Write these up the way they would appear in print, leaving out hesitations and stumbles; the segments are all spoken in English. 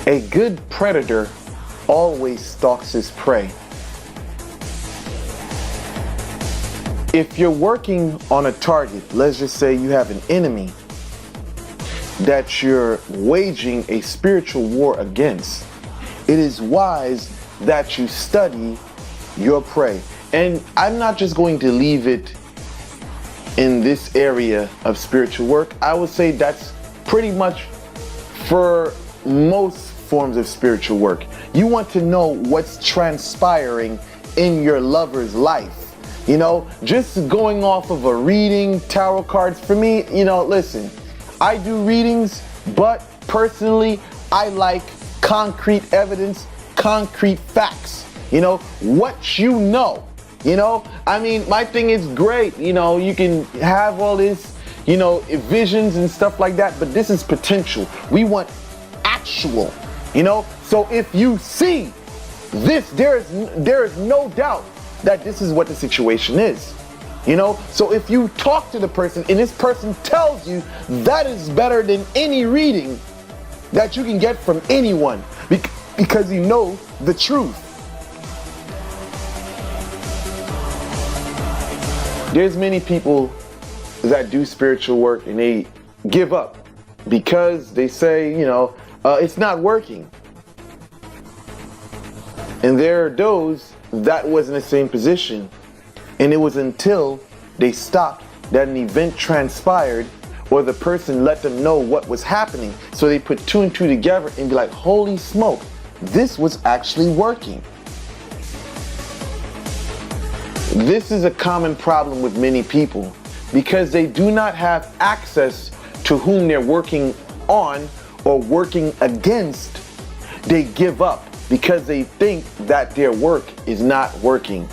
A good predator always stalks his prey. If you're working on a target, let's just say you have an enemy that you're waging a spiritual war against, it is wise that you study your prey. And I'm not just going to leave it in this area of spiritual work. I would say that's pretty much for most forms of spiritual work. You want to know what's transpiring in your lover's life. You know, just going off of a reading, tarot cards, for me, you know, listen, I do readings, but personally, I like concrete evidence, concrete facts, you know, what you know. You know, I mean, my thing is great, you know, you can have all this, you know, visions and stuff like that, but this is potential. We want actual, you know. So if you see this, there is no doubt that this is what the situation is, you know. So if you talk to the person and this person tells you, that is better than any reading that you can get from anyone, because you know the truth. There's many people that do spiritual work and they give up because they say, you know, it's not working. And there are those that was in the same position, and it was until they stopped that an event transpired or the person let them know what was happening. So they put two and two together and be like, holy smoke, this was actually working. This is a common problem with many people because they do not have access to whom they're working on or working against. They give up because they think that their work is not working,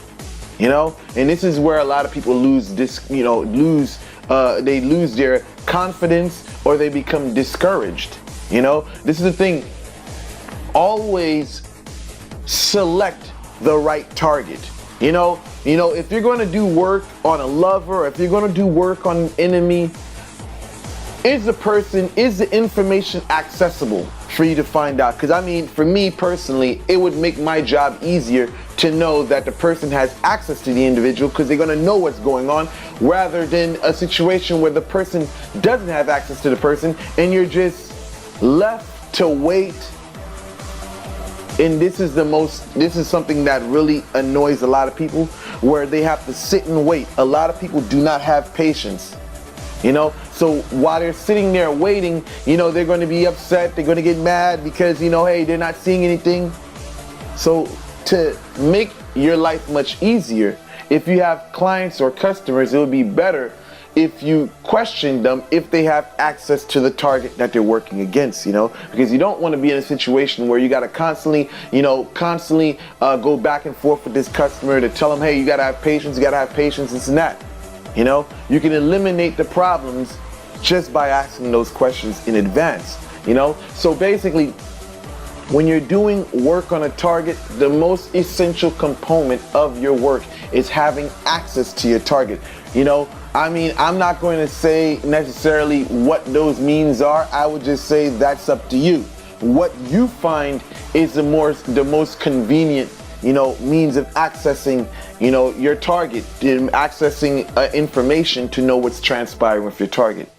you know. And this is where a lot of people lose this, you know, they lose their confidence or they become discouraged. You know, this is the thing. Always select the right target. You know, if you're going to do work on a lover, or if you're going to do work on an enemy, is the information accessible for you to find out? Because I mean, for me personally, it would make my job easier to know that the person has access to the individual, because they're going to know what's going on, rather than a situation where the person doesn't have access to the person and you're just left to wait. And this is something that really annoys a lot of people, where they have to sit and wait. A lot of people do not have patience, you know. So while they're sitting there waiting, you know, they're going to be upset, they're going to get mad because, you know, hey, they're not seeing anything. So to make your life much easier, if you have clients or customers, it would be better if you question them if they have access to the target that they're working against, you know, because you don't want to be in a situation where you got to constantly go back and forth with this customer to tell them, hey, you got to have patience, this and that. You know, you can eliminate the problems just by asking those questions in advance, you know. So basically, when you're doing work on a target, the most essential component of your work is having access to your target. You know, I mean, I'm not going to say necessarily what those means are. I would just say that's up to you. What you find is the most convenient, you know, means of accessing, you know, your target, accessing information to know what's transpiring with your target.